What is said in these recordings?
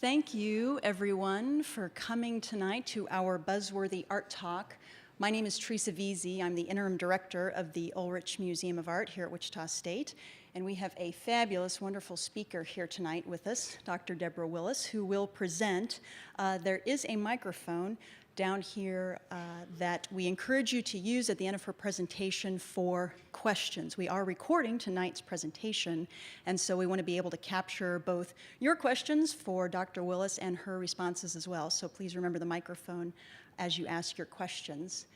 Thank you, everyone, for coming tonight to our buzzworthy art talk. My name is Teresa Veazey. I'm the interim director of the Ulrich Museum of Art here at Wichita State, and we have a fabulous, wonderful speaker here tonight with us, Dr. Deborah Willis, who will present. There is a microphone down here that we encourage you to use at the end of her presentation for questions. We are recording tonight's presentation, and so we want to be able to capture both your questions for Dr. Willis and her responses as well. So please remember the microphone as you ask your questions.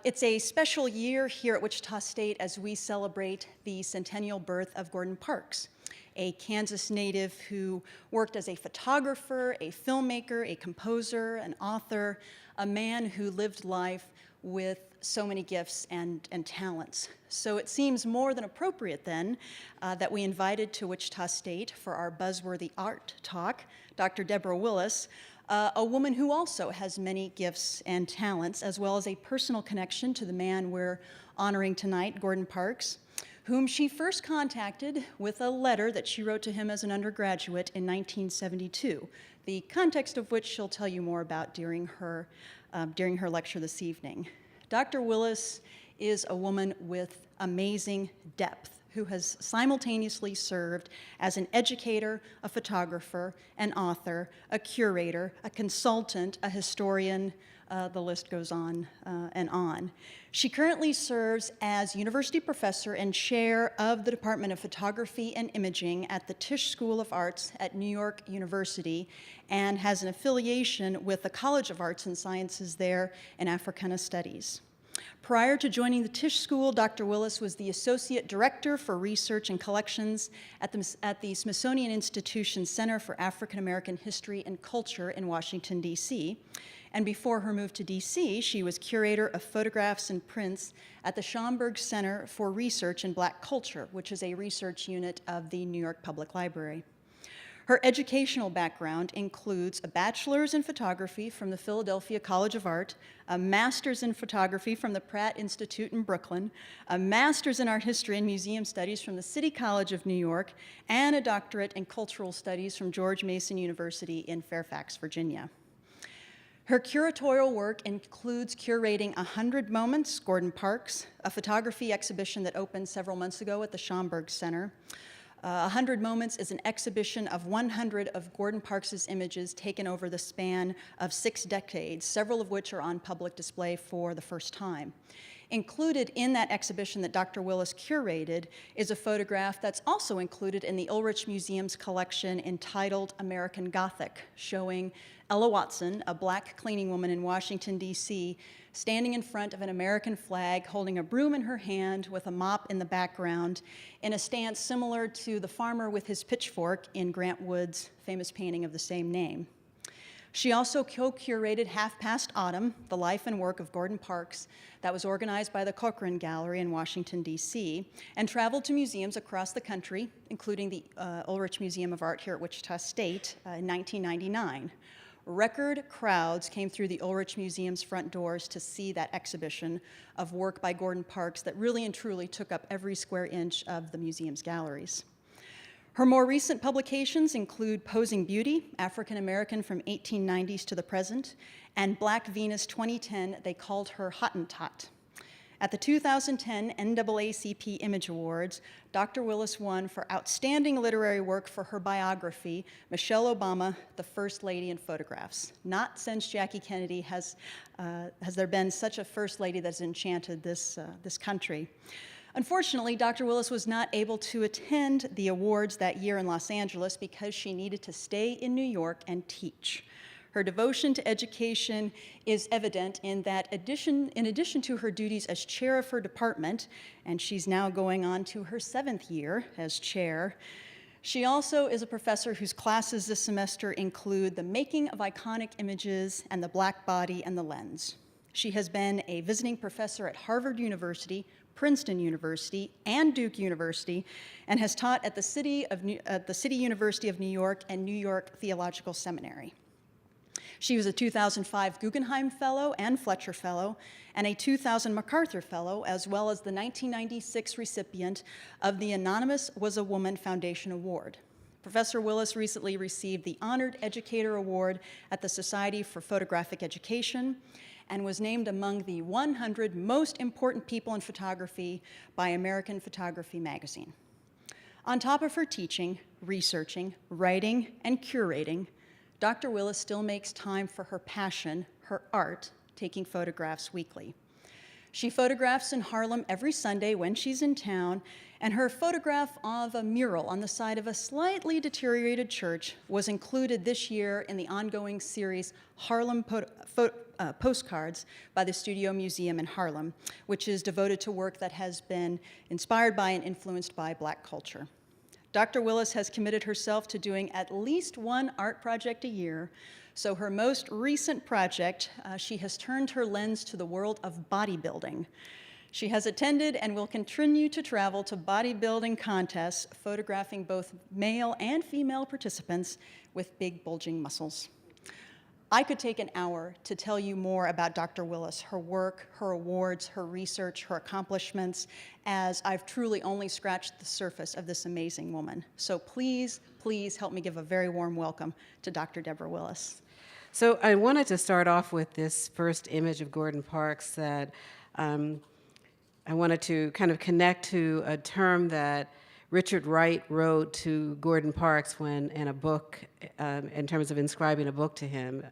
It's a special year here at Wichita State as we celebrate the centennial birth of Gordon Parks, a Kansas native who worked as a photographer, a filmmaker, a composer, an author, a man who lived life with so many gifts and talents. So it seems more than appropriate then that we invited to Wichita State for our buzzworthy art talk, Dr. Deborah Willis, a woman who also has many gifts and talents, as well as a personal connection to the man we're honoring tonight, Gordon Parks, whom she first contacted with a letter that she wrote to him as an undergraduate in 1972, the context of which she'll tell you more about during her lecture this evening. Dr. Willis is a woman with amazing depth who has simultaneously served as an educator, a photographer, an author, a curator, a consultant, a historian, the list goes on and on. She currently serves as university professor and chair of the Department of Photography and Imaging at the Tisch School of Arts at New York University and has an affiliation with the College of Arts and Sciences there in Africana Studies. Prior to joining the Tisch School, Dr. Willis was the Associate Director for Research and Collections at the Smithsonian Institution Center for African American History and Culture in Washington, D.C. And before her move to D.C., she was Curator of Photographs and Prints at the Schomburg Center for Research in Black Culture, which is a research unit of the New York Public Library. Her educational background includes a bachelor's in photography from the Philadelphia College of Art, a master's in photography from the Pratt Institute in Brooklyn, a master's in art history and museum studies from the City College of New York, and a doctorate in cultural studies from George Mason University in Fairfax, Virginia. Her curatorial work includes curating 100 Moments, Gordon Parks, a photography exhibition that opened several months ago at the Schomburg Center. 100 Moments is an exhibition of 100 of Gordon Parks' images taken over the span of 6 decades, several of which are on public display for the first time. Included in that exhibition that Dr. Willis curated is a photograph that's also included in the Ulrich Museum's collection entitled American Gothic, showing Ella Watson, a black cleaning woman in Washington, D.C., standing in front of an American flag, holding a broom in her hand with a mop in the background, in a stance similar to the farmer with his pitchfork in Grant Wood's famous painting of the same name. She also co-curated Half Past Autumn, the life and work of Gordon Parks, that was organized by the Corcoran Gallery in Washington, D.C., and traveled to museums across the country, including the Ulrich Museum of Art here at Wichita State in 1999. Record crowds came through the Ulrich Museum's front doors to see that exhibition of work by Gordon Parks that really and truly took up every square inch of the museum's galleries. Her more recent publications include Posing Beauty, African American from 1890s to the present, and Black Venus 2010, They Called Her Hottentot. At the 2010 NAACP Image Awards, Dr. Willis won for outstanding literary work for her biography, Michelle Obama, the First Lady in Photographs. Not since Jackie Kennedy has there been such a First Lady that's enchanted this country. Unfortunately, Dr. Willis was not able to attend the awards that year in Los Angeles because she needed to stay in New York and teach. Her devotion to education is evident in that in addition to her duties as chair of her department, and she's now going on to her 7th year as chair, she also is a professor whose classes this semester include the making of iconic images and the black body and the lens. She has been a visiting professor at Harvard University, Princeton University, and Duke University, and has taught at the City University of New York and New York Theological Seminary. She was a 2005 Guggenheim Fellow and Fletcher Fellow, and a 2000 MacArthur Fellow, as well as the 1996 recipient of the anonymous Was a Woman Foundation Award. Professor Willis recently received the Honored Educator Award at the Society for Photographic Education and was named among the 100 most important people in photography by American Photography magazine. On top of her teaching, researching, writing, and curating, Dr. Willis still makes time for her passion, her art, taking photographs weekly. She photographs in Harlem every Sunday when she's in town, and her photograph of a mural on the side of a slightly deteriorated church was included this year in the ongoing series Harlem Postcards by the Studio Museum in Harlem, which is devoted to work that has been inspired by and influenced by Black culture. Dr. Willis has committed herself to doing at least one art project a year. So her most recent project, she has turned her lens to the world of bodybuilding. She has attended and will continue to travel to bodybuilding contests, photographing both male and female participants with big bulging muscles. I could take an hour to tell you more about Dr. Willis, her work, her awards, her research, her accomplishments, as I've truly only scratched the surface of this amazing woman. So please, please help me give a very warm welcome to Dr. Deborah Willis. So I wanted to start off with this first image of Gordon Parks that I wanted to kind of connect to a term that Richard Wright wrote to Gordon Parks when in a book, in terms of inscribing a book to him,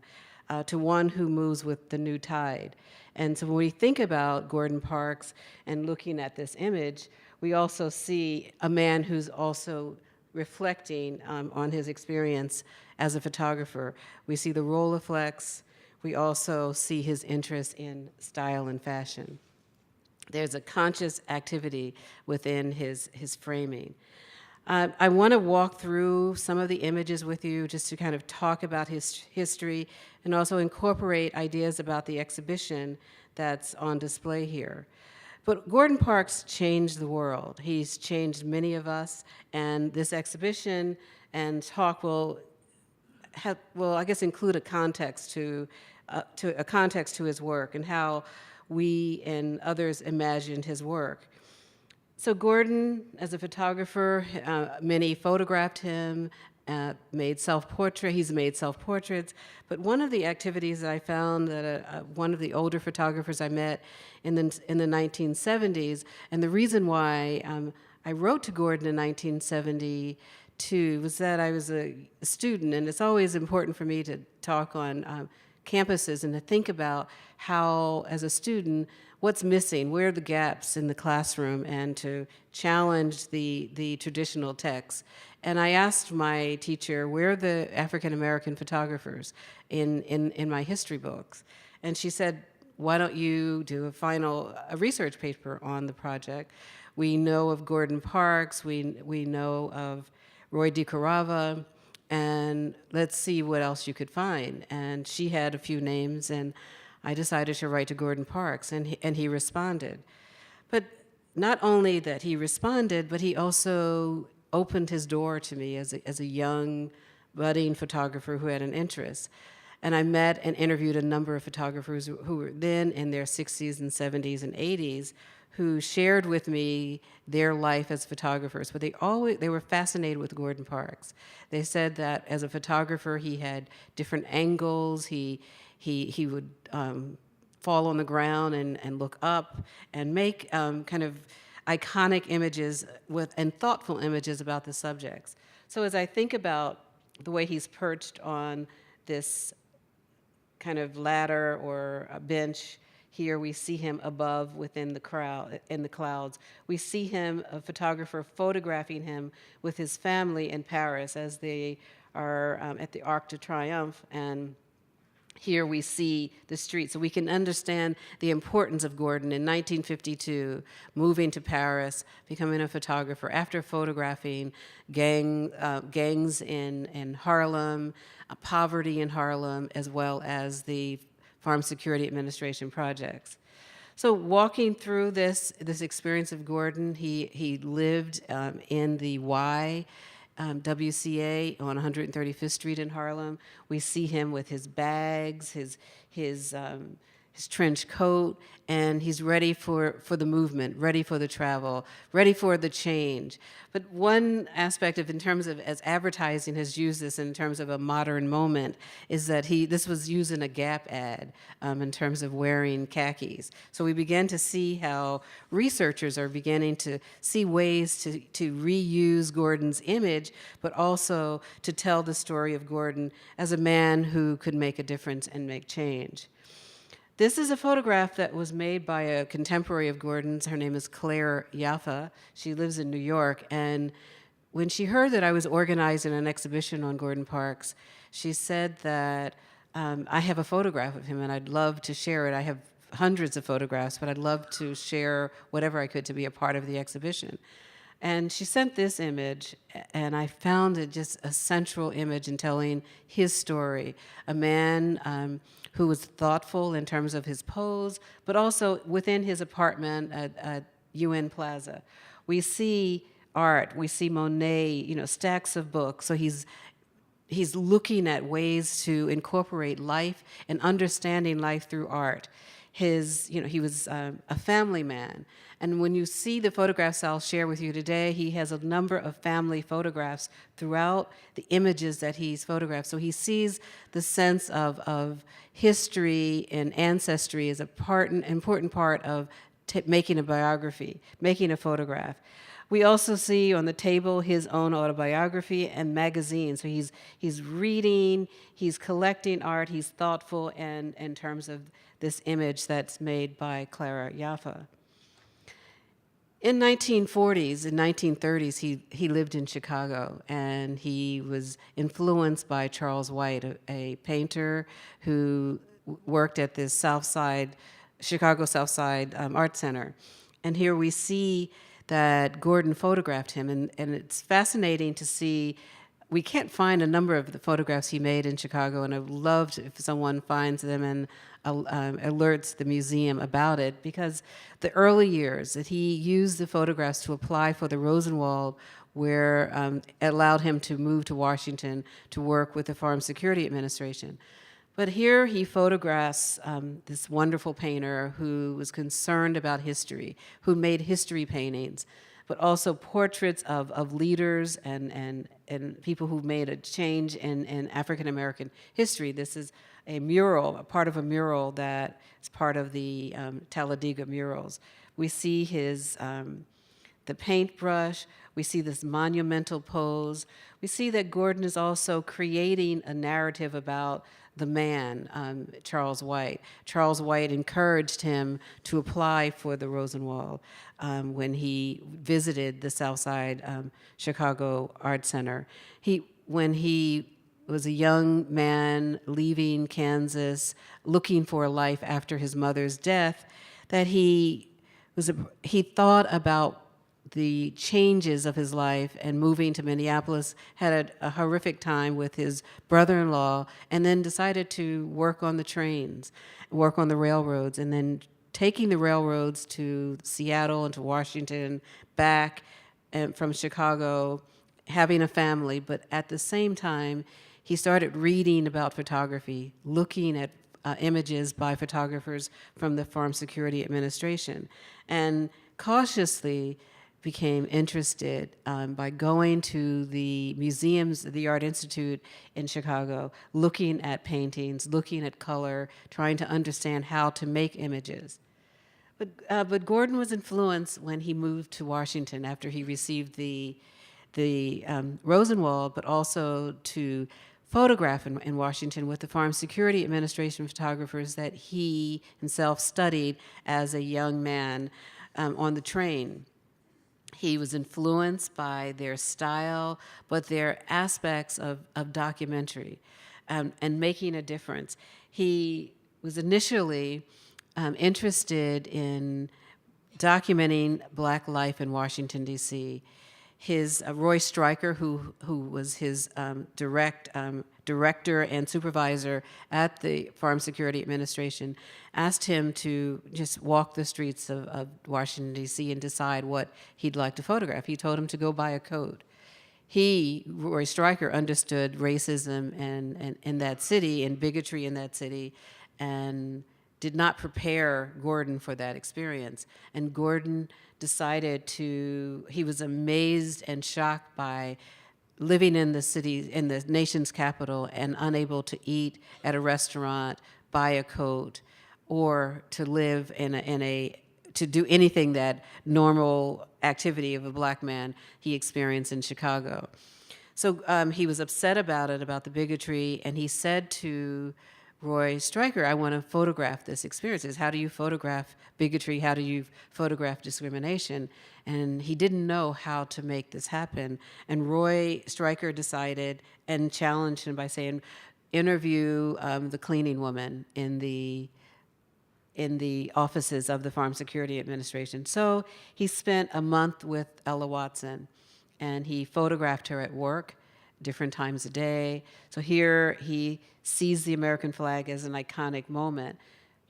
to one who moves with the new tide. And so when we think about Gordon Parks and looking at this image, we also see a man who's also reflecting on his experience as a photographer. We see the Rolleiflex. We also see his interest in style and fashion. There's a conscious activity within his framing. I want to walk through some of the images with you just to kind of talk about his history and also incorporate ideas about the exhibition that's on display here. But Gordon Parks changed the world. He's changed many of us, and this exhibition and talk will I guess, include a context to his work and how we and others imagined his work. So Gordon, as a photographer, many photographed him, made self-portrait. He's made self-portraits. But one of the activities that I found that one of the older photographers I met in the 1970s, and the reason why I wrote to Gordon in 1972 was that I was a student, and it's always important for me to talk on campuses and to think about how, as a student, what's missing, where are the gaps in the classroom, and to challenge the traditional texts. And I asked my teacher, where are the African-American photographers in my history books? And she said, why don't you do a research paper on the project? We know of Gordon Parks, we know of Roy DeCarava, and let's see what else you could find. And she had a few names, and I decided to write to Gordon Parks, and he responded. But not only that he responded, but he also opened his door to me as a young, budding photographer who had an interest. And I met and interviewed a number of photographers who were then in their 60s and 70s and 80s who shared with me their life as photographers, but they were fascinated with Gordon Parks. They said that as a photographer, he had different angles. He would fall on the ground and look up and make kind of iconic images and thoughtful images about the subjects. So as I think about the way he's perched on this kind of ladder or a bench, here we see him above within the crowd, in the clouds. We see him, a photographer, photographing him with his family in Paris as they are at the Arc de Triomphe, and here we see the street. So we can understand the importance of Gordon in 1952, moving to Paris, becoming a photographer after photographing gangs in Harlem, poverty in Harlem, as well as the Farm Security Administration projects. So walking through this experience of Gordon, he lived in the WCA on 135th Street in Harlem. We see him with his bags, his his trench coat, and he's ready for the movement, ready for the travel, ready for the change. But one aspect of, in terms of, as advertising has used this in terms of a modern moment, is that this was used in a Gap ad in terms of wearing khakis. So we began to see how researchers are beginning to see ways to reuse Gordon's image, but also to tell the story of Gordon as a man who could make a difference and make change. This is a photograph that was made by a contemporary of Gordon's. Her name is Claire Yaffa. She lives in New York. And when she heard that I was organizing an exhibition on Gordon Parks, she said that I have a photograph of him and I'd love to share it. I have hundreds of photographs, but I'd love to share whatever I could to be a part of the exhibition. And she sent this image, and I found it just a central image in telling his story. A man who was thoughtful in terms of his pose, but also within his apartment at UN Plaza. We see art, we see Monet, stacks of books. So he's looking at ways to incorporate life and understanding life through art. He was a family man. And when you see the photographs I'll share with you today, he has a number of family photographs throughout the images that he's photographed. So he sees the sense of history and ancestry as an important part of making a biography, making a photograph. We also see on the table his own autobiography and magazines. So he's reading, he's collecting art, he's thoughtful in terms of this image that's made by Clara Yaffa. In 1940s and 1930s, he lived in Chicago, and he was influenced by Charles White, a painter who worked at this Chicago South Side Art Center. And here we see that Gordon photographed him, and it's fascinating to see. We can't find a number of the photographs he made in Chicago, and I'd love if someone finds them and alerts the museum about it, because the early years that he used the photographs to apply for the Rosenwald, where it allowed him to move to Washington to work with the Farm Security Administration. But here he photographs this wonderful painter who was concerned about history, who made history paintings, but also portraits of leaders and people who made a change in African-American history. This is a mural, a part of a mural that is part of the Talladega murals. We see the paintbrush, we see this monumental pose. We see that Gordon is also creating a narrative about the man, Charles White. Charles White encouraged him to apply for the Rosenwald when he visited the Southside Chicago Art Center. When he was a young man leaving Kansas, looking for a life after his mother's death, that he thought about the changes of his life, and moving to Minneapolis, had a horrific time with his brother-in-law, and then decided to work on the trains, work on the railroads, and then taking the railroads to Seattle and to Washington, back and from Chicago, having a family. But at the same time, he started reading about photography, looking at images by photographers from the Farm Security Administration, and cautiously became interested by going to the museums, the Art Institute in Chicago, looking at paintings, looking at color, trying to understand how to make images. But Gordon was influenced when he moved to Washington after he received the Rosenwald, but also to photograph in Washington with the Farm Security Administration photographers that he himself studied as a young man on the train. He was influenced by their style, but their aspects of documentary and making a difference. He was initially interested in documenting Black life in Washington, D.C. His Roy Stryker, who was his director and supervisor at the Farm Security Administration, asked him to just walk the streets of Washington, D.C. and decide what he'd like to photograph. He told him to go buy a coat. Roy Stryker, understood racism and in that city and bigotry in that city, and did not prepare Gordon for that experience. And Gordon decided he was amazed and shocked by living in the city, in the nation's capital, and unable to eat at a restaurant, buy a coat, or to live to do anything that normal activity of a black man he experienced in Chicago. So he was upset about it, about the bigotry, and he said to Roy Stryker, I want to photograph this experience. How do you photograph bigotry? How do you photograph discrimination? And he didn't know how to make this happen. And Roy Stryker decided and challenged him by saying, interview the cleaning woman in the offices of the Farm Security Administration. So he spent a month with Ella Watson, and he photographed her at work different times a day. So here he sees the American flag as an iconic moment,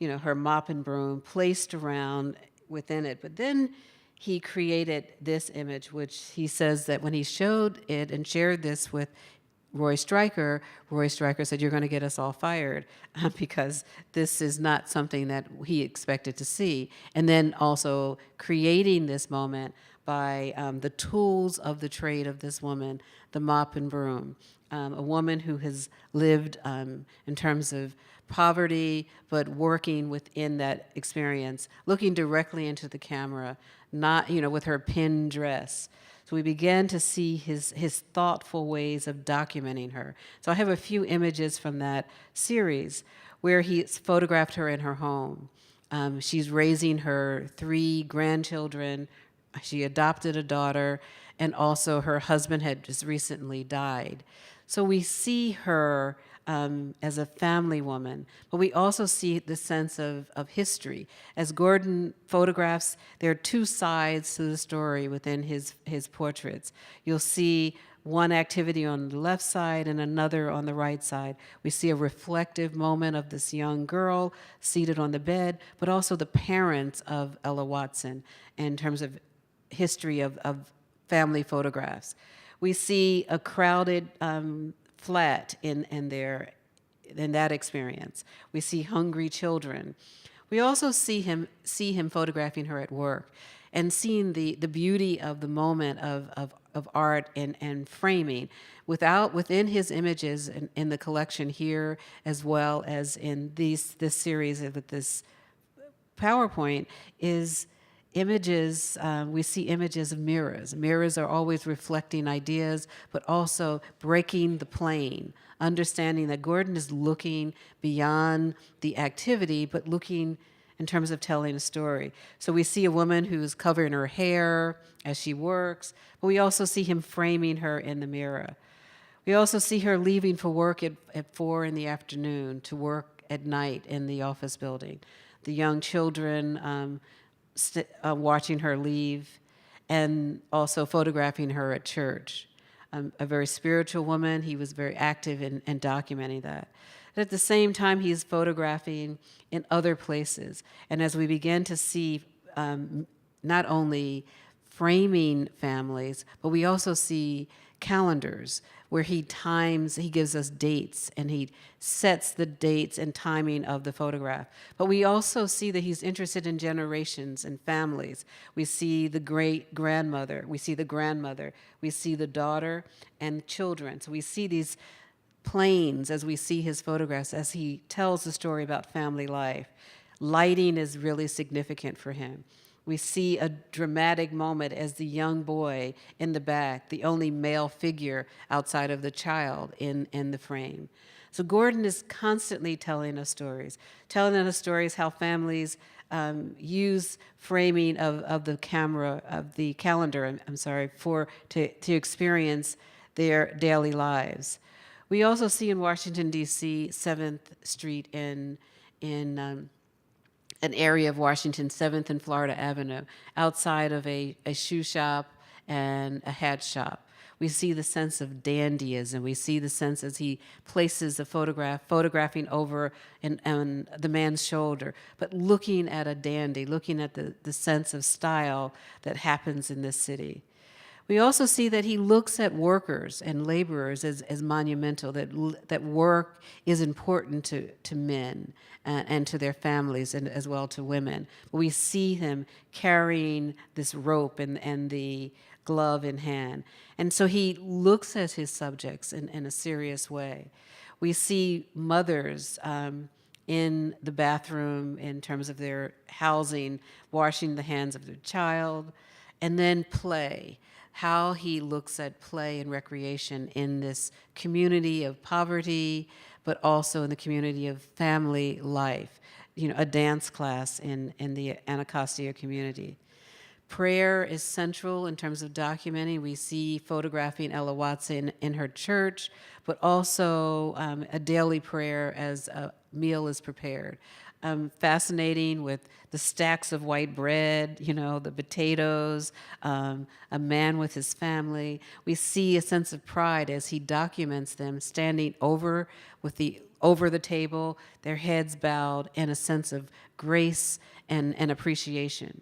her mop and broom placed around within it. But then he created this image, which he says that when he showed it and shared this with Roy Stryker said, you're going to get us all fired because this is not something that he expected to see. And then also creating this moment by the tools of the trade of this woman, the mop and broom, a woman who has lived in terms of poverty, but working within that experience, looking directly into the camera, not, with her pin dress. So we began to see his thoughtful ways of documenting her. So I have a few images from that series where he's photographed her in her home. She's raising her 3 grandchildren. She adopted a daughter, and also her husband had just recently died. So we see her as a family woman, but we also see the sense of history. As Gordon photographs, there are 2 sides to the story within his portraits. You'll see one activity on the left side and another on the right side. We see a reflective moment of this young girl seated on the bed, but also the parents of Ella Watson in terms of history of family photographs. We see a crowded flat in that experience. We see hungry children. We also see him photographing her at work and seeing the beauty of the moment of art and framing within his images in the collection here, as well as in this series with this PowerPoint, is images. We see images of mirrors. Mirrors are always reflecting ideas, but also breaking the plane, understanding that Gordon is looking beyond the activity, but looking in terms of telling a story. So we see a woman who's covering her hair as she works, but we also see him framing her in the mirror. We also see her leaving for work at 4 in the afternoon to work at night in the office building. The young children watching her leave, and also photographing her at church. A very spiritual woman. He was very active in documenting that. But at the same time, he's photographing in other places. And as we begin to see not only framing families, but we also see calendars where he gives us dates, and he sets the dates and timing of the photograph. But we also see that he's interested in generations and families. We see the great-grandmother, we see the grandmother, we see the daughter and children. So we see these planes as we see his photographs, as he tells the story about family life. Lighting is really significant for him. We see a dramatic moment as the young boy in the back, the only male figure outside of the child in the frame. So Gordon is constantly telling us stories how families use framing of the calendar, to experience their daily lives. We also see in Washington, D.C., 7th Street in an area of Washington, 7th and Florida Avenue, outside of a shoe shop and a hat shop. We see the sense of dandyism. We see the sense as he places a photographing over the man's shoulder, but looking at a dandy, looking at the sense of style that happens in this city. We also see that he looks at workers and laborers as monumental, that work is important to men and to their families and as well to women. We see him carrying this rope and the glove in hand. And so he looks at his subjects in a serious way. We see mothers in the bathroom in terms of their housing, washing the hands of their child, and then play. How he looks at play and recreation in this community of poverty, but also in the community of family life. A dance class in the Anacostia community. Prayer is central in terms of documenting. We see photographing Ella Watson in her church, but also a daily prayer as a meal is prepared. Fascinating with the stacks of white bread, the potatoes, a man with his family. We see a sense of pride as he documents them standing over the table, their heads bowed, and a sense of grace and appreciation.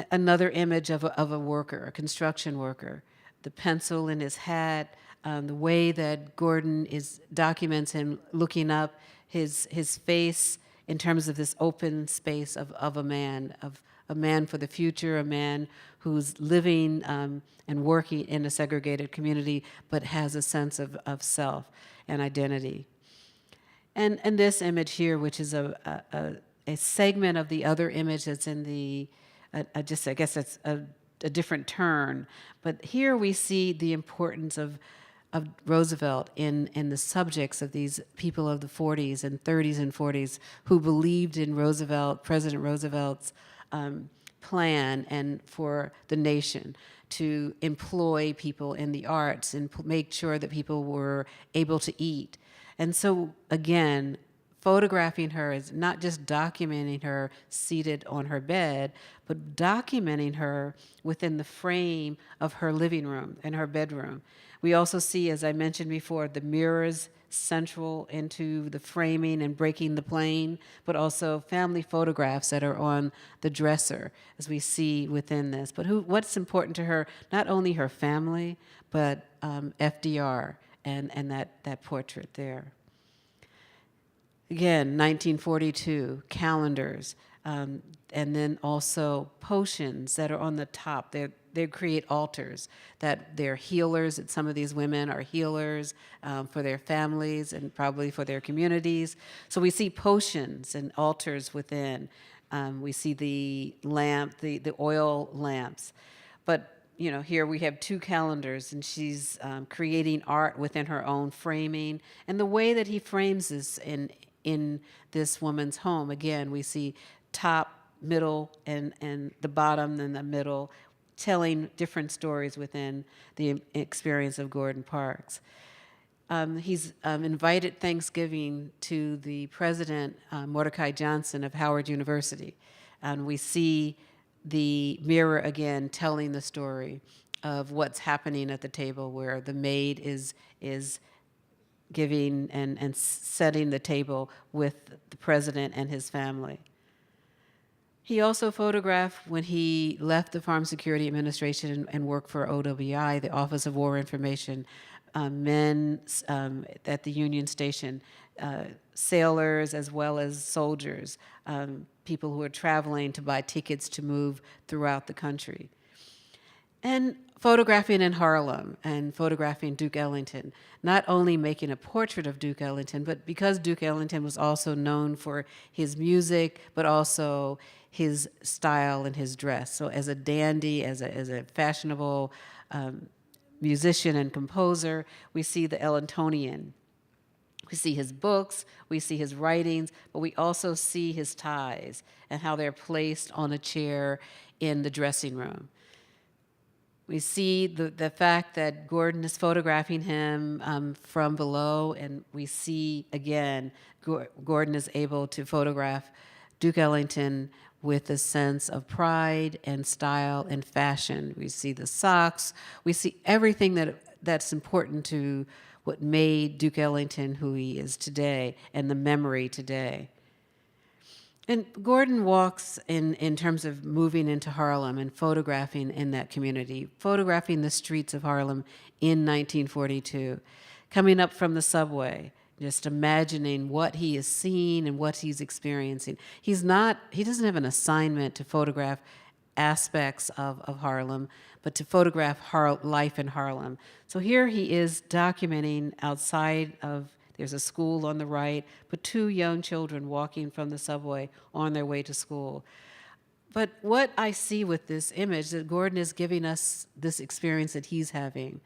Another image of a worker, a construction worker, the pencil in his hat, the way that Gordon documents him looking up, his face in terms of this open space of a man for the future, a man who's living and working in a segregated community, but has a sense of self and identity. And this image here, which is a segment of the other image that's in the I guess it's a different turn. But here we see the importance of Roosevelt in the subjects of these people of the 40s and 30s and 40s who believed in President Roosevelt's plan and for the nation to employ people in the arts and make sure that people were able to eat. And so, again, photographing her is not just documenting her seated on her bed, but documenting her within the frame of her living room and her bedroom. We also see, as I mentioned before, the mirrors central into the framing and breaking the plane, but also family photographs that are on the dresser, as we see within this. But what's important to her, not only her family, but FDR and that portrait there. Again, 1942, calendars, and then also potions that are on the top. They create altars, that they're healers, that some of these women are healers for their families and probably for their communities. So we see potions and altars within. We see the lamp, the oil lamps. But here we have two calendars, and she's creating art within her own framing. And the way that he frames this in this woman's home, again, we see top, middle, and the bottom, and the middle, telling different stories within the experience of Gordon Parks. He's invited Thanksgiving to the president, Mordecai Johnson of Howard University. And we see the mirror again telling the story of what's happening at the table, where the maid is giving and setting the table with the president and his family. He also photographed when he left the Farm Security Administration and worked for OWI, the Office of War Information, men at the Union Station, sailors as well as soldiers, people who are traveling to buy tickets to move throughout the country. And photographing in Harlem and photographing Duke Ellington, not only making a portrait of Duke Ellington, but because Duke Ellington was also known for his music, but also his style and his dress. So as a dandy, as a fashionable musician and composer, we see the Ellingtonian. We see his books, we see his writings, but we also see his ties and how they're placed on a chair in the dressing room. We see the fact that Gordon is photographing him from below, and we see, again, Gordon is able to photograph Duke Ellington with a sense of pride and style and fashion. We see the socks. We see everything that's important to what made Duke Ellington who he is today and the memory today. And Gordon walks in terms of moving into Harlem and photographing in that community, photographing the streets of Harlem in 1942, coming up from the subway, just imagining what he is seeing and what he's experiencing. He doesn't have an assignment to photograph aspects of Harlem, but to photograph life in Harlem. So here he is documenting outside of, there's a school on the right, but two young children walking from the subway on their way to school. But what I see with this image, that Gordon is giving us this experience that he's having,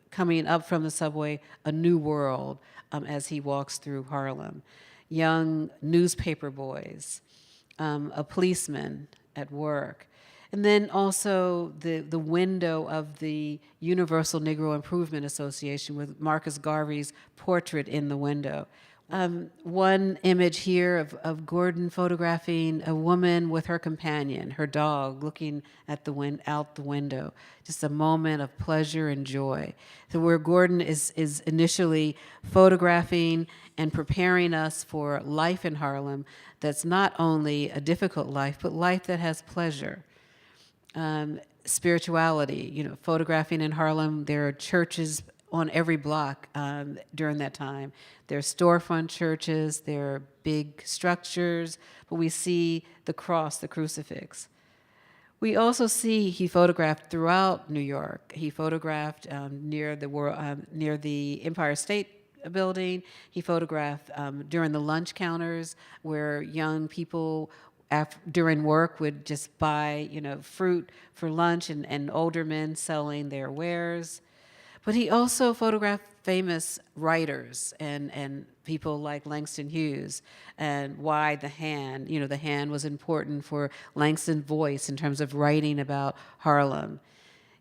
coming up from the subway, a new world as he walks through Harlem. Young newspaper boys, a policeman at work, and then also the window of the Universal Negro Improvement Association with Marcus Garvey's portrait in the window. One image here of Gordon photographing a woman with her companion, her dog, looking at out the window. Just a moment of pleasure and joy. So where Gordon is initially photographing and preparing us for life in Harlem that's not only a difficult life, but life that has pleasure. Spirituality, photographing in Harlem, there are churches on every block during that time. There are storefront churches, there are big structures, but we see the cross, the crucifix. We also see he photographed throughout New York. He photographed near the Empire State Building. He photographed during the lunch counters where young people during work would just buy, fruit for lunch, and older men selling their wares. But he also photographed famous writers and people like Langston Hughes, and why the hand, the hand was important for Langston's voice in terms of writing about Harlem.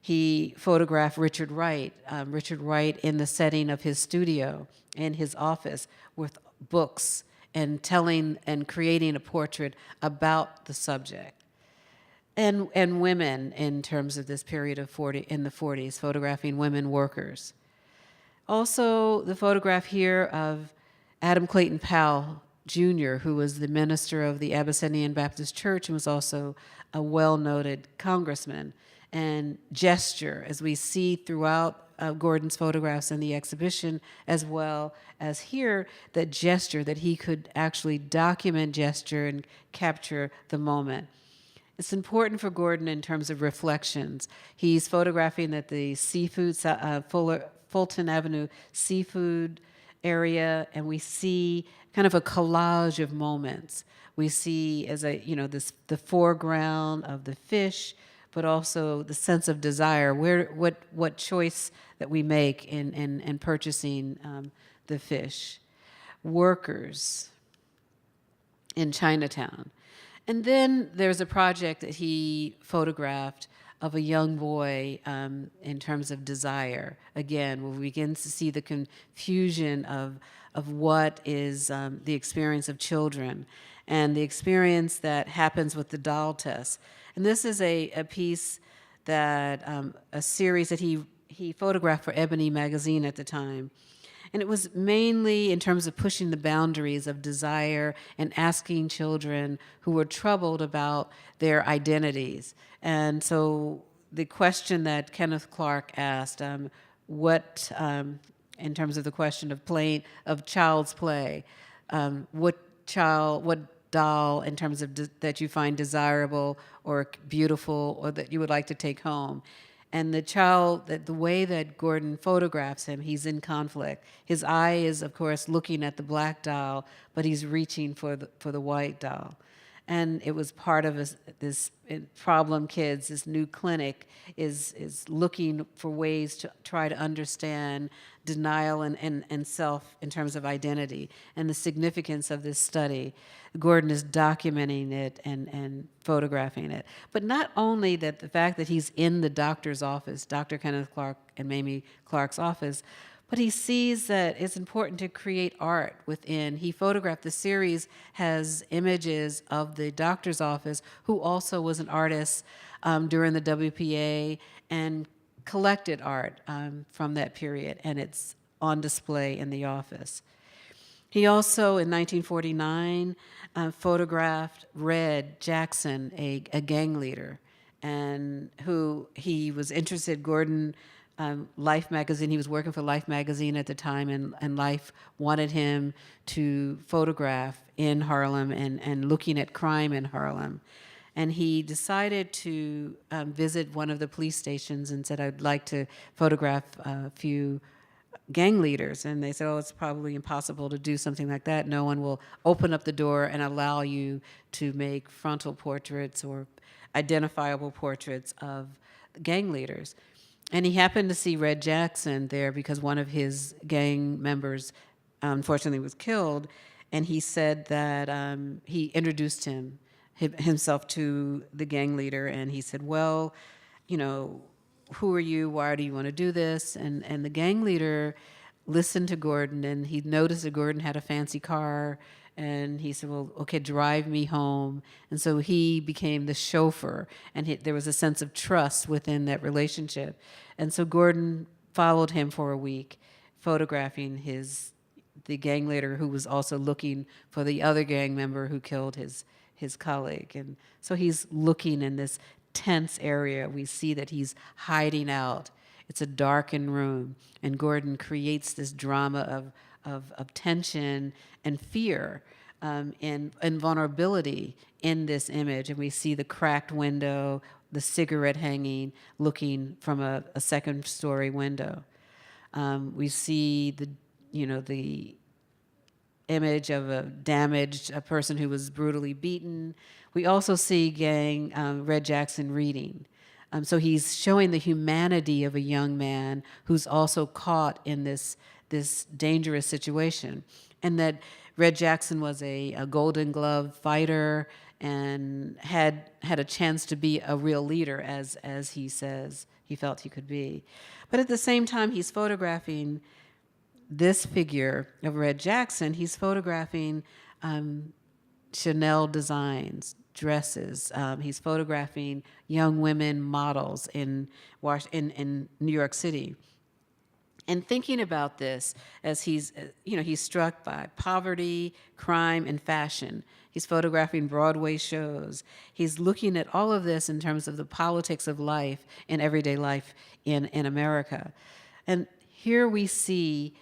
He photographed Richard Wright in the setting of his studio, in his office, with books and telling and creating a portrait about the subject. And women in terms of this period of in the 40s, photographing women workers. Also, the photograph here of Adam Clayton Powell, Jr., who was the minister of the Abyssinian Baptist Church and was also a well-noted congressman. And gesture, as we see throughout Gordon's photographs in the exhibition, as well as here, that gesture, that he could actually document gesture and capture the moment. It's important for Gordon in terms of reflections. He's photographing at the seafood, Fulton Avenue seafood area, and we see kind of a collage of moments. We see the foreground of the fish, but also the sense of desire, what choice that we make in purchasing the fish. Workers in Chinatown. And then there's a project that he photographed of a young boy in terms of desire. Again, where we begin to see the confusion of what is the experience of children and the experience that happens with the doll test. And this is a piece that, a series that he photographed for Ebony magazine at the time. And it was mainly in terms of pushing the boundaries of desire and asking children who were troubled about their identities. And so the question that Kenneth Clark asked, in terms of the question of child's play, what doll in terms of that you find desirable or beautiful or that you would like to take home. And the child, the way that Gordon photographs him, he's in conflict. His eye is, of course, looking at the black doll, but he's reaching for the white doll. And it was part of this Problem Kids, this new clinic, is looking for ways to try to understand denial and self in terms of identity and the significance of this study. Gordon is documenting it and photographing it. But not only that, the fact that he's in the doctor's office, Dr. Kenneth Clark and Mamie Clark's office, but he sees that it's important to create art within. He photographed, the series has images of the doctor's office, who also was an artist during the WPA and collected art from that period, and it's on display in the office. He also, in 1949, photographed Red Jackson, a gang leader, and who he was interested. Gordon, Life magazine, he was working for Life magazine at the time, and Life wanted him to photograph in Harlem and looking at crime in Harlem. And he decided to visit one of the police stations and said, I'd like to photograph a few gang leaders. And they said, oh, it's probably impossible to do something like that. No one will open up the door and allow you to make frontal portraits or identifiable portraits of gang leaders. And he happened to see Red Jackson there because one of his gang members unfortunately was killed. And he said that he introduced himself to the gang leader, and he said, well, you know, who are you? Why do you want to do this? And the gang leader listened to Gordon, and he noticed that Gordon had a fancy car, and he said, well, okay, drive me home. And so he became the chauffeur, and there was a sense of trust within that relationship. And so Gordon followed him for a week, photographing the gang leader who was also looking for the other gang member who killed his colleague. And so he's looking in this tense area. We see that he's hiding out. It's a darkened room, and Gordon creates this drama of tension and fear and vulnerability in this image. And we see the cracked window, the cigarette hanging, looking from a second-story window. We see the image of a person who was brutally beaten. We also see Red Jackson reading. So he's showing the humanity of a young man who's also caught in this dangerous situation. And that Red Jackson was a Golden Glove fighter and had a chance to be a real leader, as he says he felt he could be. But at the same time, he's photographing this figure of Red Jackson. He's photographing Chanel designs, dresses. He's photographing young women models in New York City. And thinking about this as he's struck by poverty, crime, and fashion. He's photographing Broadway shows. He's looking at all of this in terms of the politics of life and everyday life in America. And here we see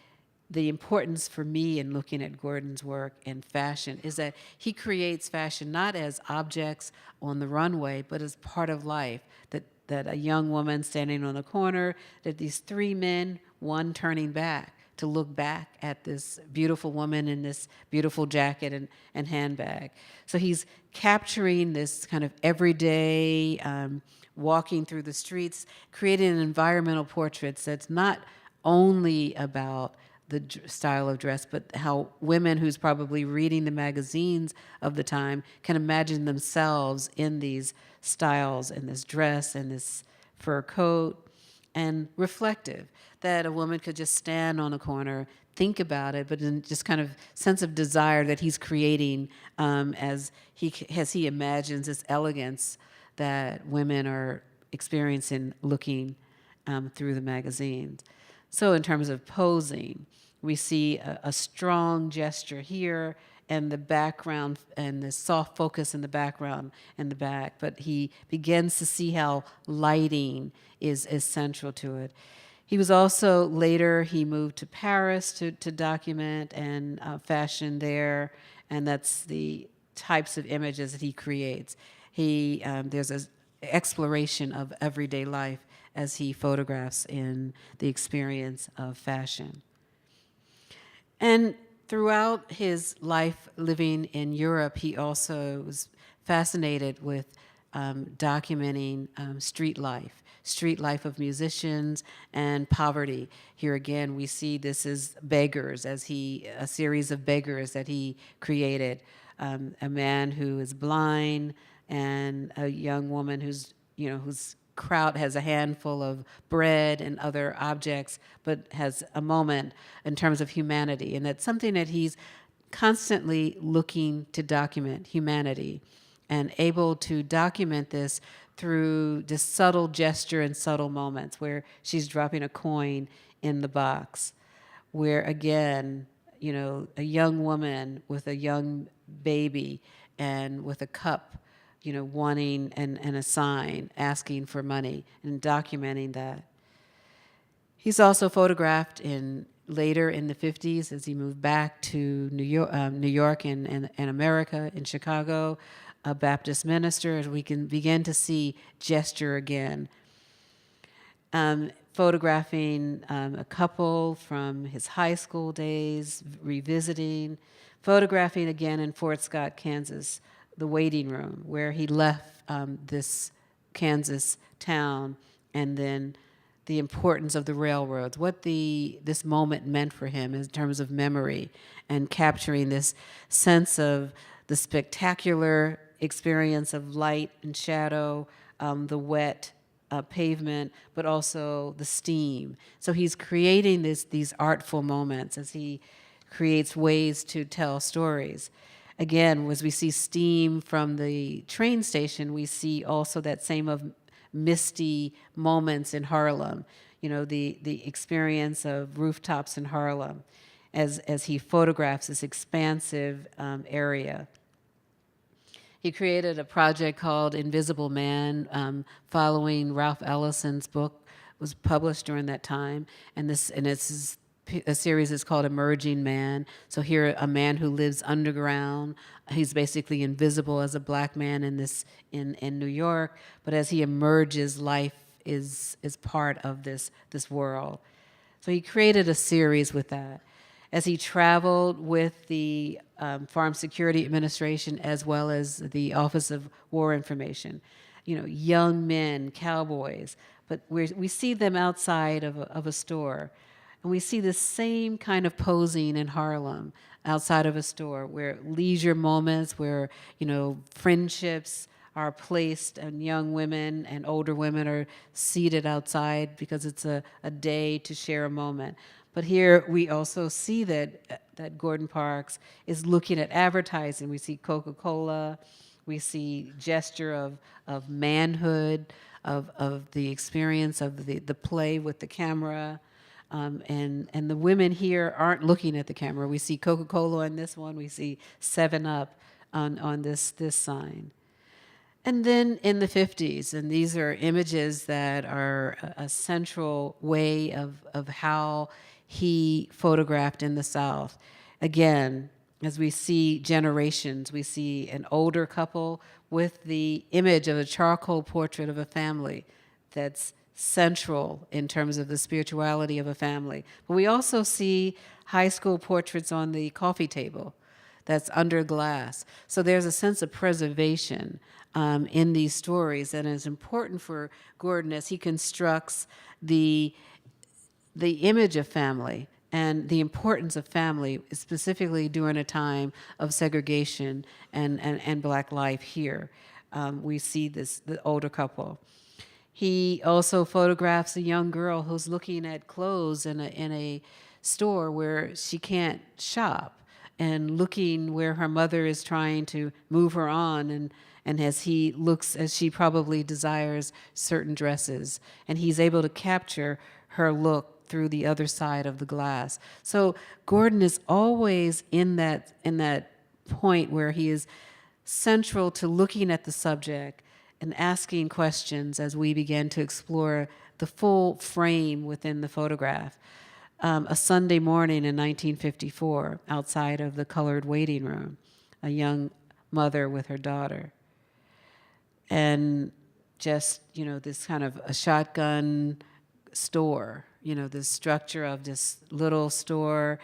the importance for me in looking at Gordon's work in fashion is that he creates fashion not as objects on the runway, but as part of life. That a young woman standing on the corner, that these three men, one turning back to look back at this beautiful woman in this beautiful jacket and handbag. So he's capturing this kind of everyday walking through the streets, creating environmental portraits that's not only about the style of dress, but how women who's probably reading the magazines of the time can imagine themselves in these styles and this dress and this fur coat, and reflective, that a woman could just stand on a corner, think about it, but in just kind of sense of desire that he's creating as he imagines this elegance that women are experiencing looking through the magazines. So in terms of posing, we see a strong gesture here, and the background and the soft focus in the background and the back, but he begins to see how lighting is central to it. He was also, later, he moved to Paris to document and fashion there, and that's the types of images that he creates. There's an exploration of everyday life as he photographs in the experience of fashion. And throughout his life living in Europe, he also was fascinated with documenting street life of musicians and poverty. Here again, we see this as beggars, a series of beggars that he created. A man who is blind and a young woman whose crowd has a handful of bread and other objects, but has a moment in terms of humanity. And that's something that he's constantly looking to document, humanity, and able to document this through just subtle gesture and subtle moments where she's dropping a coin in the box, where again, a young woman with a young baby and with a cup, wanting and a sign asking for money and documenting that. He's also photographed later in the 50s as he moved back to New York and America, in Chicago, a Baptist minister, as we can begin to see gesture again. Photographing a couple from his high school days, revisiting, photographing again in Fort Scott, Kansas, the waiting room where he left this Kansas town, and then the importance of the railroads, what this moment meant for him in terms of memory, and capturing this sense of the spectacular experience of light and shadow, the wet pavement, but also the steam. So he's creating these artful moments as he creates ways to tell stories. Again, as we see steam from the train station, we see also that same of misty moments in Harlem, the experience of rooftops in Harlem as he photographs this expansive area. He created a project called Invisible Man, following Ralph Ellison's book, was published during that time, and a series is called Emerging Man. So here, a man who lives underground. He's basically invisible as a black man in New York, but as he emerges, life is part of this world. So he created a series with that. As he traveled with the Farm Security Administration as well as the Office of War Information, young men, cowboys, but we see them outside of a store. And we see the same kind of posing in Harlem outside of a store, where leisure moments, where, friendships are placed, and young women and older women are seated outside because it's a day to share a moment. But here we also see that Gordon Parks is looking at advertising. We see Coca-Cola, we see gesture of manhood, of the experience of the play with the camera. And the women here aren't looking at the camera. We see Coca-Cola on this one. We see 7-Up on this sign. And then in the 50s, and these are images that are a central way of how he photographed in the South. Again, as we see generations, we see an older couple with the image of a charcoal portrait of a family that's central in terms of the spirituality of a family. But we also see high school portraits on the coffee table that's under glass. So there's a sense of preservation in these stories, and it's important for Gordon as he constructs the image of family and the importance of family, specifically during a time of segregation and Black life here. We see the older couple. He also photographs a young girl who's looking at clothes in a store where she can't shop, and looking where her mother is trying to move her on, and as he looks, as she probably desires certain dresses, and he's able to capture her look through the other side of the glass. So Gordon is always in that point where he is central to looking at the subject and asking questions as we begin to explore the full frame within the photograph. A Sunday morning in 1954, outside of the colored waiting room, a young mother with her daughter. And just, this kind of a shotgun store, the structure of this little store,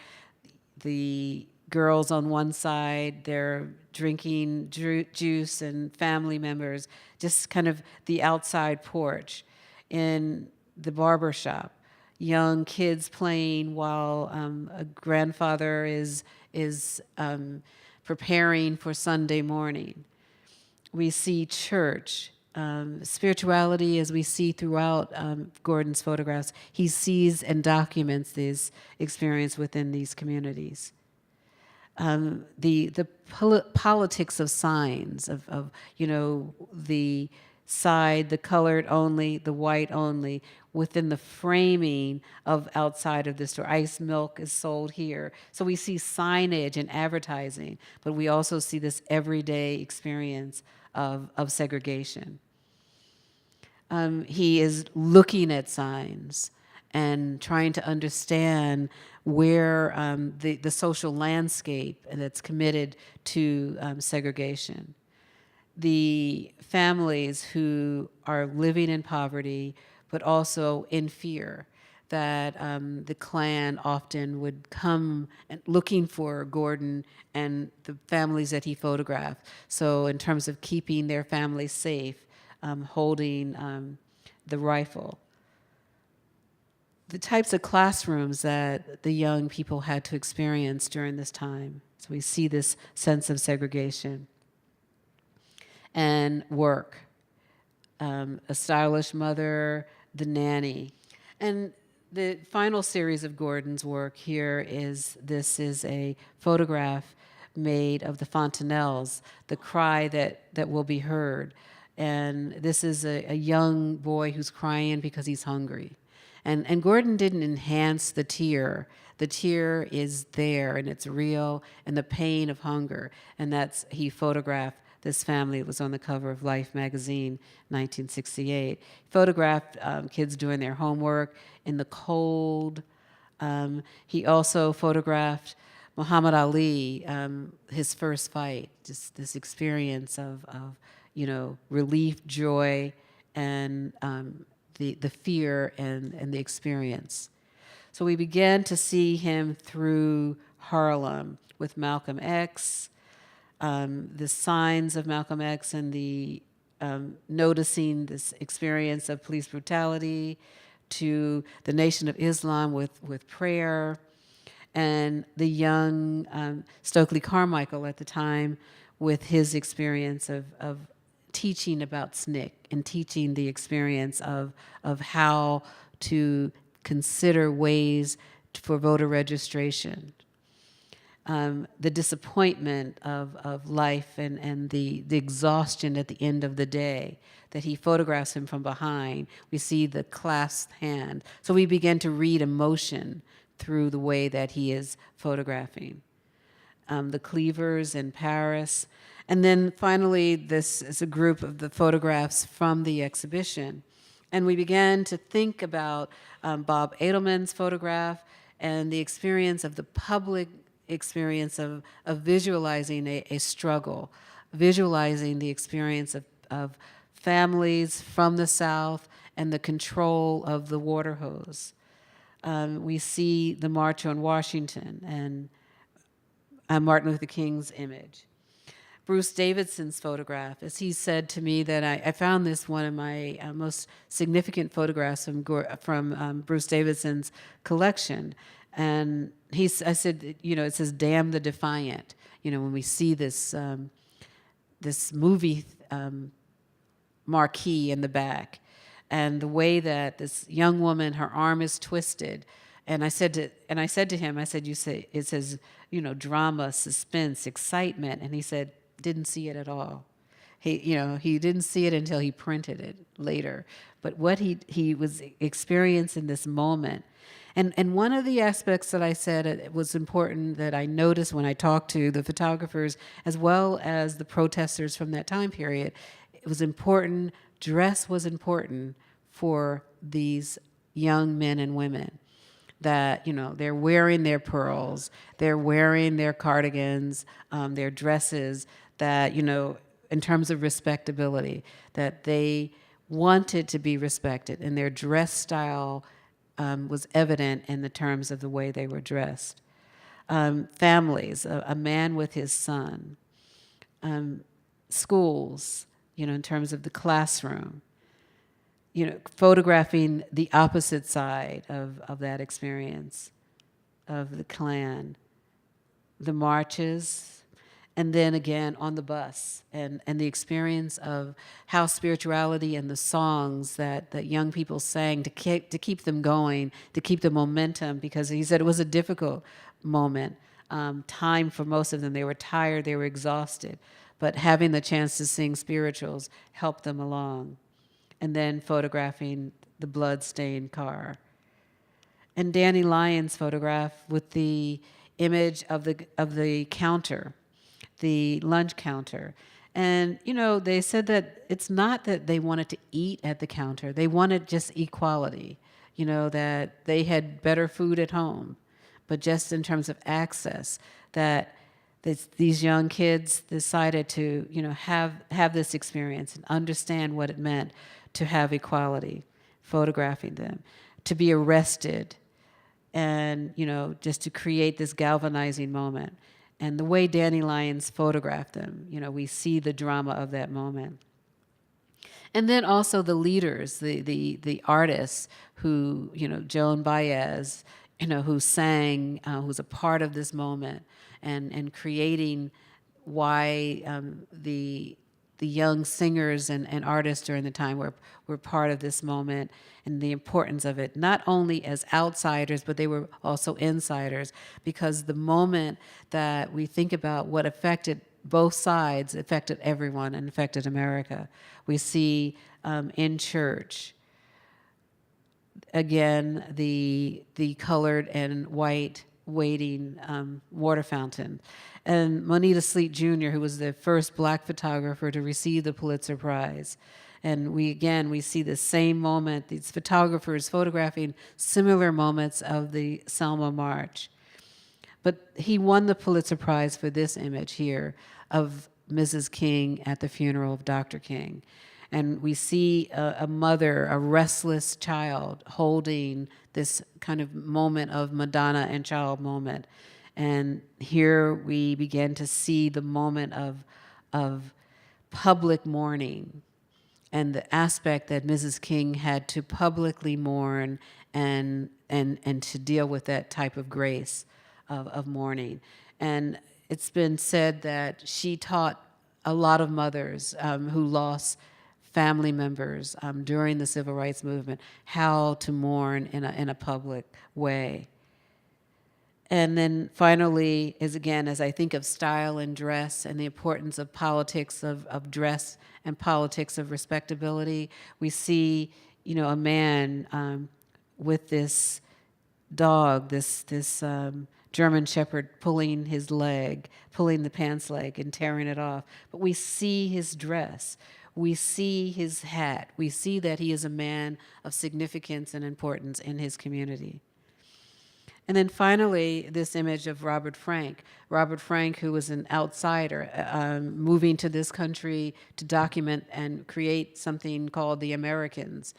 the girls on one side, they're drinking juice, and family members, just kind of the outside porch. In the barber shop, young kids playing while a grandfather is preparing for Sunday morning. We see church, spirituality, as we see throughout Gordon's photographs. He sees and documents this experience within these communities. The politics of signs, of the side, the colored only, the white only, within the framing of outside of the store. Ice milk is sold here. So we see signage and advertising, but we also see this everyday experience of segregation. He is looking at signs and trying to understand where the social landscape that's committed to segregation. The families who are living in poverty, but also in fear that the Klan often would come and looking for Gordon and the families that he photographed. So in terms of keeping their families safe, holding the rifle. The types of classrooms that the young people had to experience during this time. So we see this sense of segregation. And work. A stylish mother, the nanny. And the final series of Gordon's work here is a photograph made of the fontanelles, the cry that will be heard. And this is a young boy who's crying because he's hungry. And Gordon didn't enhance the tear. The tear is there, and it's real, and the pain of hunger. And he photographed this family. It was on the cover of Life magazine, 1968. He photographed kids doing their homework in the cold. He also photographed Muhammad Ali, his first fight, just this experience of relief, joy, and the fear and the experience. So we began to see him through Harlem with Malcolm X, the signs of Malcolm X and the noticing this experience of police brutality, to the Nation of Islam with prayer, and the young Stokely Carmichael at the time with his experience of teaching about SNCC and teaching the experience of how to consider ways for voter registration. The disappointment of life and the exhaustion at the end of the day, that he photographs him from behind. We see the clasped hand. So we begin to read emotion through the way that he is photographing. The Cleavers in Paris. And then finally, this is a group of the photographs from the exhibition. And we began to think about Bob Edelman's photograph and the experience of the public experience of visualizing a struggle, visualizing the experience of families from the South and the control of the water hose. We see the March on Washington and Martin Luther King's image. Bruce Davidson's photograph, as he said to me that I found this one of my most significant photographs from Bruce Davidson's collection. And I said, it says, "Damn the Defiant." When we see this movie marquee in the back, and the way that this young woman, her arm is twisted. And I said to him, "You say it says, drama, suspense, excitement," and he said, "Didn't see it at all." He didn't see it until he printed it later. But what he was experiencing this moment. And one of the aspects that I said it was important that I noticed when I talked to the photographers as well as the protesters from that time period, it was important, dress was important for these young men and women. That, they're wearing their pearls, they're wearing their cardigans, their dresses, that, in terms of respectability, that they wanted to be respected, and their dress style was evident in the terms of the way they were dressed. Families, a man with his son. Schools, in terms of the classroom. Photographing the opposite side of that experience, of the Klan. The marches, and then again on the bus, and the experience of how spirituality and the songs that young people sang to keep them going, to keep the momentum, because he said it was a difficult moment, time for most of them. They were tired, they were exhausted, but having the chance to sing spirituals helped them along. And then photographing the blood-stained car. And Danny Lyons' photograph with the image of the counter, the lunch counter. And, they said that it's not that they wanted to eat at the counter. They wanted just equality, that they had better food at home. But just in terms of access, that these young kids decided to, have this experience and understand what it meant to have equality, photographing them, to be arrested, and, just to create this galvanizing moment. And the way Danny Lyons photographed them, we see the drama of that moment. And then also the leaders, the artists who, Joan Diaz, who sang, who's a part of this moment, and creating why the young singers and artists during the time were part of this moment, and the importance of it, not only as outsiders, but they were also insiders, because the moment that we think about what affected both sides, affected everyone and affected America. We see in church, again, the colored and white waiting water fountain. And Moneta Sleet Jr., who was the first black photographer to receive the Pulitzer Prize. And we see the same moment, these photographers photographing similar moments of the Selma March. But he won the Pulitzer Prize for this image here of Mrs. King at the funeral of Dr. King. And we see a mother, a restless child, holding this kind of moment of Madonna and child moment. And here we begin to see the moment of public mourning, and the aspect that Mrs. King had to publicly mourn and to deal with that type of grace of mourning. And it's been said that she taught a lot of mothers who lost family members during the Civil Rights Movement how to mourn in a public way. And then finally, as I think of style and dress and the importance of politics of dress and politics of respectability, we see, a man with this dog, this German Shepherd pulling the pants leg and tearing it off. But we see his dress. We see his hat. We see that he is a man of significance and importance in his community. And then finally, this image of Robert Frank, who was an outsider, moving to this country to document and create something called The Americans,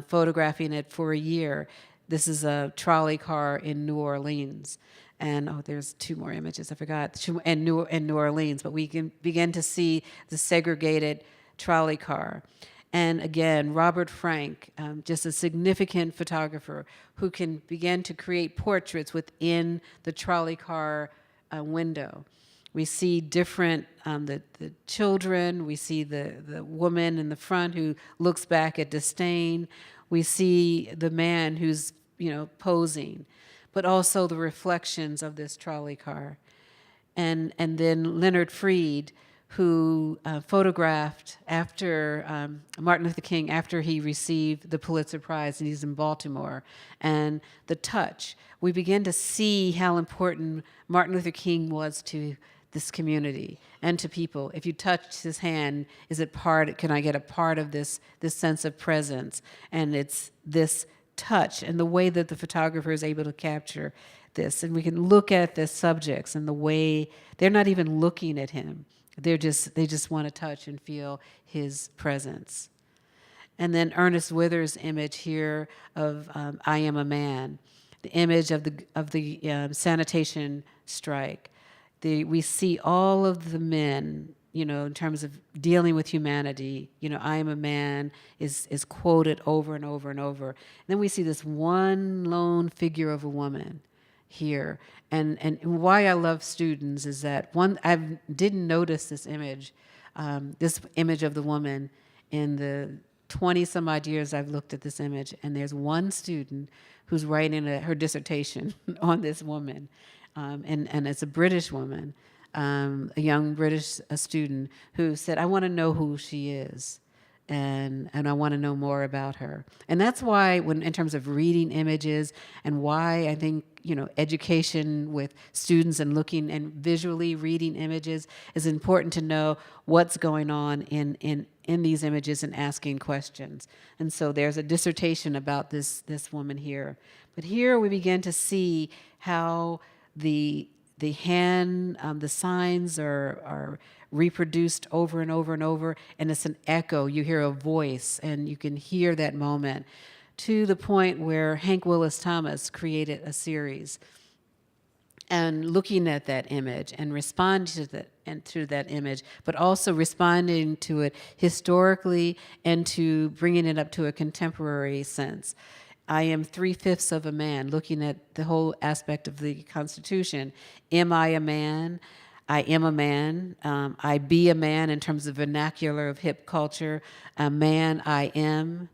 photographing it for a year. This is a trolley car in New Orleans. And, there's two more images, I forgot, in New Orleans, but we can begin to see the segregated trolley car. And again, Robert Frank, just a significant photographer who can begin to create portraits within the trolley car window. We see different, the children, we see the woman in the front who looks back at disdain. We see the man who's, posing, but also the reflections of this trolley car. And then Leonard Freed, who photographed after Martin Luther King, after he received the Pulitzer Prize, and he's in Baltimore, and the touch. We begin to see how important Martin Luther King was to this community and to people. If you touch his hand, can I get a part of this sense of presence? And it's this touch and the way that the photographer is able to capture this. And we can look at the subjects and the way they're not even looking at him. They just want to touch and feel his presence. And then Ernest Withers' image here of I Am a Man, the image of the sanitation strike. We see all of the men, in terms of dealing with humanity. I am a man is quoted over and over and over. And then we see this one lone figure of a woman here. And why I love students is that I didn't notice this image of the woman in the 20 some odd years I've looked at this image, and there's one student who's writing her dissertation on this woman, and it's a British woman, a young British student who said, I want to know who she is. And I want to know more about her. And that's why, when in terms of reading images, and why I think, education with students and looking and visually reading images is important to know what's going on in these images and asking questions. And so there's a dissertation about this woman here. But here we begin to see how the hand, the signs are reproduced over and over and over, and it's an echo. You hear a voice, and you can hear that moment, to the point where Hank Willis Thomas created a series. And looking at that image and responding to that image, but also responding to it historically and to bringing it up to a contemporary sense. I am 3/5 of a man, looking at the whole aspect of the Constitution. Am I a man? I am a man. I be a man in terms of vernacular of hip culture. A man, I am.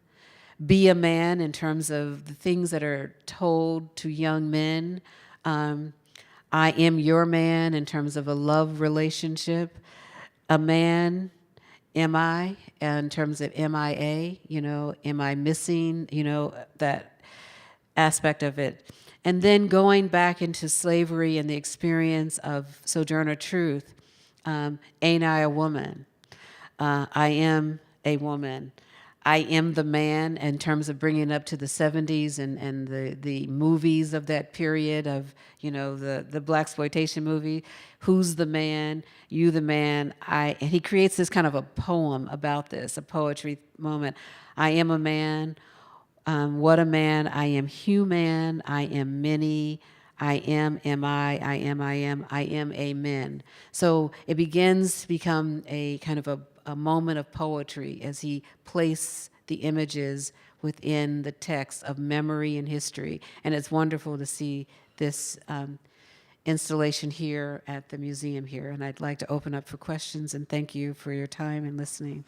Be a man in terms of the things that are told to young men. I am your man in terms of a love relationship. A man, am I, in terms of MIA, am I missing, that aspect of it. And then going back into slavery and the experience of Sojourner Truth, ain't I a woman? I am a woman. I am the man, in terms of bringing it up to the 70s and the movies of that period of, the blaxploitation movie. Who's the man? You the man. And he creates this kind of a poem about this, a poetry moment. I am a man. What a man. I am human. I am many. I am I am a man. So it begins to become a kind of a moment of poetry as he places the images within the text of memory and history. And it's wonderful to see this installation here at the museum here. And I'd like to open up for questions, and thank you for your time and listening.